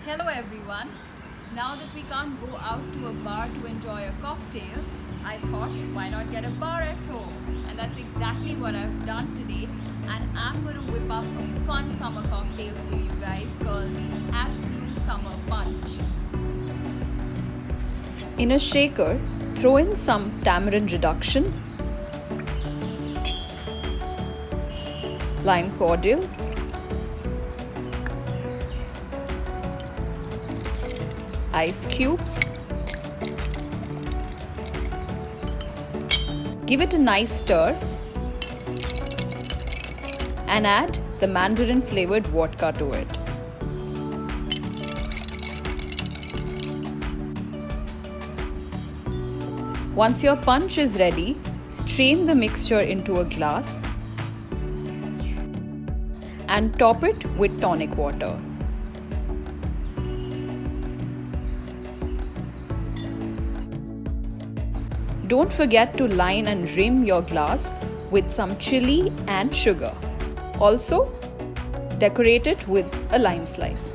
Hello everyone. Now that we can't go out to a bar to enjoy a cocktail, I thought why not get a bar at home? And that's exactly what I've done today. And I'm going to whip up a fun summer cocktail for you guys called the Absolut Summer Punch. In a shaker, throw in some tamarind reduction, lime cordial, ice cubes. Give it a nice stir and add the mandarin flavored vodka to it. Once your punch is ready, strain the mixture into a glass and top it with tonic water. Don't forget to line and rim your glass with some chili and sugar. Also, decorate it with a lime slice.